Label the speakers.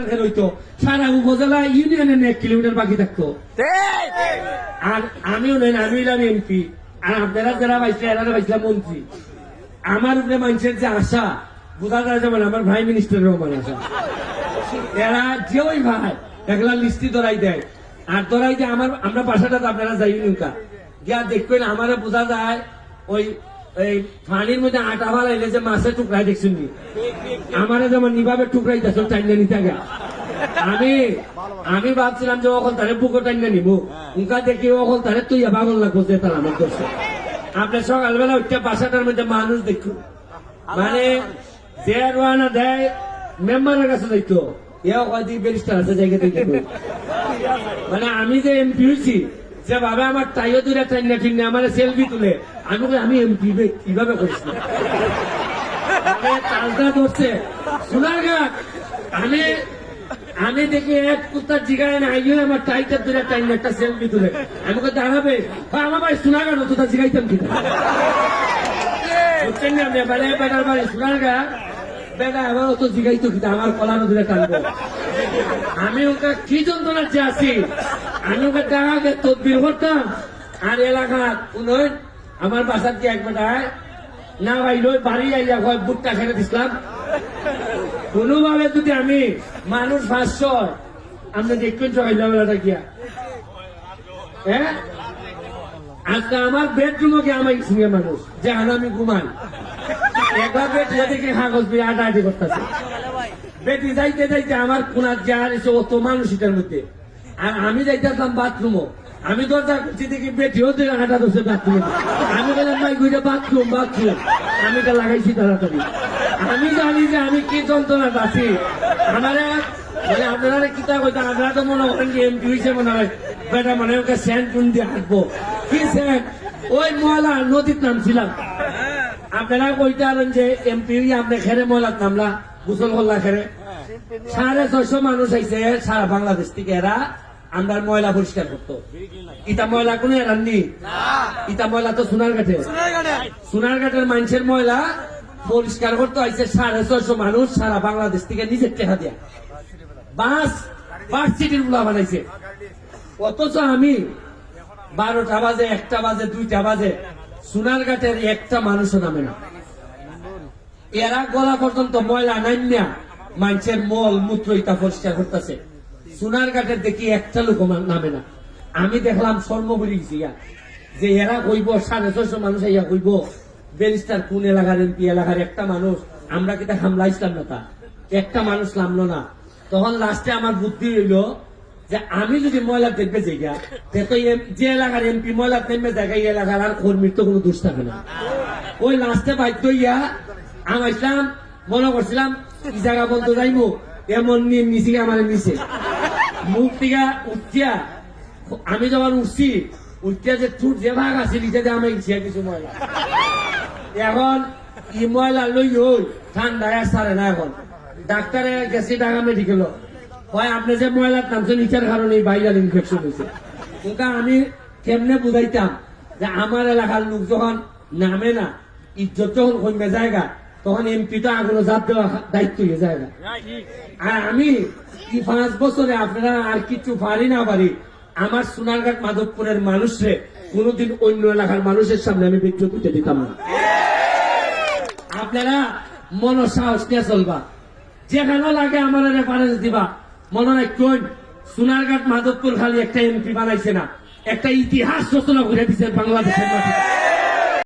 Speaker 1: Fail হইতো, সারা উপজেলা ইউনিয়নের 1 কিলোমিটার বাকি থাকতো। আর আমিও নেন, আমি হইলাম এমপি, আর আপনারা যারা পাইছে এরা পাইছিলাম মন্ত্রী। আমার উপরে মানুষের যে আশা বোঝা যায়, যেমন আমার ভাই মিনিস্টার রহমান আশা, এরা যে ওই ভাই একলা লিস্টি ধরাই দেয়, আর ধরাই দেয় আমরা বাসাটা আপনারা যাই নৌকা গিয়া দেখবেন আমার বোঝা যায় ওই পানির মধ্যে আটা ফালাইলে যে মাছের টুকরাই দেখছেন নি, আমার যেমন নিভাবে টুকরাই দেখো টাইনা নিতে গা। আমি ভাবছিলাম যে অকল তারে বুকো টাইনা নিবো, উনকা দেখি অকল তারে তুই পাগল লাগবো যে তার আমার করছে। আপনার সকালবেলা উঠতে বাসাটার মধ্যে মানুষ দেখুন, মানে যে রানা দেয় মেম্বারের কাছে যাইতো, এও কয়দিন ব্যারিস্টার আছে জায়গা থেকে। মানে আমি যে এমপি হয়েছি, যে ভাবে আমার টাইও দুইটা টাইনা ঠিনা আমার সেলফি তুলে, আমি এমপি কিভাবে করছি, তালটা ধরছে সোনারঘাট। আমি দেখি এক কুত্তার জিগায় না আইও আমার টাইটার দুইটা টাইনা একটা সেলফি তুলে, আমাকে দাঁড়াবে আমার ভাই সোনারঘাট হতো তা জিগাইতাম কিনা বুঝছেন না? আপনি বেটার বাড়ি সোনারঘাট, বেটা আবার অত জিগাইতো কিনা আমার কলানো দুইটা টানবো। আমি ওকে কি যন্ত্রণার যে আছি, আমি ওকে টাকাকে তদবির করতাম। আর এলাকার উন্নয়ন আমার বাসার কি এক বেটায় না ভাই লই বাড়ি আইয়া হয় বুটটা ছেড়ে দিছিলাম। কোনোভাবে যদি আমি মানুষ 500 আপনি দেখবেন সকালবেলাটা গিয়া, হ্যাঁ আজকে আমার বেডরুমে গিয়ে আমার সঙ্গে মানুষ যেখানে আমি ঘুমাই, একবার বেড দেখে কাগজ দিয়ে আটাআটি করতেছে। বেটি যাইতে যাইতে আমার কোনার যার এসে অত মানুষ এটার মধ্যে, আর আমি যাইতাম বাথরুমও, আমি দরজা করছি দেখি বেটিও দিয়ে হাঁটা ধরছে বাথরুমে। আমি বললাম ভাই ঘুরে বাথরুম, আমি এটা লাগাইছি তাড়াতাড়ি। আমি জানি যে আমি কি যন্ত্রণা আছি। আমারা মানে আপনারা কিতা কইতা, আপনারা তো মনে করেন যে এমপি হয়েছে মনে হয় বেটা মানে ওকে স্যান্ড টুন দিয়ে হাঁটবো, কি স্যান্ড ওই ময়লা নদীর নামছিলাম। আপনারা কইতে পারেন যে এমপি আপনি খেরে ময়লার নামলা, গোসল করলা খেরে। 650 মানুষ আইছে সারা বাংলাদেশ থেকে, এরা আমরা ময়লা পরিষ্কার করতো। ইটা ময়লা কোন এরাননি, ইটা ময়লা তো সোনারঘাটের মানুষের ময়লা পরিষ্কার করতে আইছে 650 মানুষ সারা বাংলাদেশ থেকে নিজের টেকা দিয়া বাস সিটির গুলা বানাইছে। অথচ আমি 12টা বাজে, 1টা বাজে, 2টা বাজে সোনারঘাটের একটা মানুষও নামে না। এরা গলা পর্যন্ত ময়লা নাইনা মানুষের মল মূত্র ইটা পরিষ্কার করতেছে। সোনারঘাটের দেখি একটা লোক নামে না। আমি দেখলাম সর্বগুলি যে এরা কইব 650 মানুষ ইয়া কইব ব্যারিস্টার কোন এলাকার এমপি, এলাকার একটা মানুষ, আমরা কিতা হামলা ইসলাম না, তা একটা মানুষ নামলো না। তখন লাস্টে আমার বুদ্ধি হইল যে আমি যদি ময়লা দেখবে জায়গা, যে এলাকার এমপি ময়লা দেখবে জায়গা, এই এলাকার আর কর্মীর তো কোনো দোষ থাকে না। ওই লাস্টে বাধ্য হইয়া আমার ইসলাম মনে করছিলাম এই জায়গা বলতে যাইবো, এমন নিচে আমার নিচে মুখ থেকে উঠিয়া, আমি যখন উঠছি উঠিয়া যে চুট যে ভাগ আছে নিচে আমি ইচ্ছা কিছু ময়লা, এখন ই ময়লা লই ওই ঠান্ডায় সারে না। এখন ডাক্তারে গেছি ঢাকা মেডিকেল, হয় আপনি যে ময়লার নামছেন নিচের কারণে ভাইরাল ইনফেকশন হয়েছে। ওটা আমি কেমনে বুঝাইতাম যে আমার এলাকার লোক যখন নামে না, ইজ্জত যখন কমে জায়গা, তখন এমপি তো আগুলো জাপ দেওয়া দায়িত্ব হয়ে জায়গা। আর আমি 5 বছরে আপনারা আর কিছু পারি না পারি, আমার সোনারঘাট মাধবপুরের মানুষরে কোনোদিন অন্য এলাকার মানুষের সামনে আমি বিজ্ঞত দিতে দিতাম না। আপনারা মন সাহস নিয়ে চলবা, যেখানে লাগে আমার রেফারেন্স দিবা। মনে রাখবেন সোনারঘাট মাধবপুর খালি একটা এমপি বানাইছে না, একটা ইতিহাস রচনা করে দিচ্ছে বাংলাদেশের মাটিতে।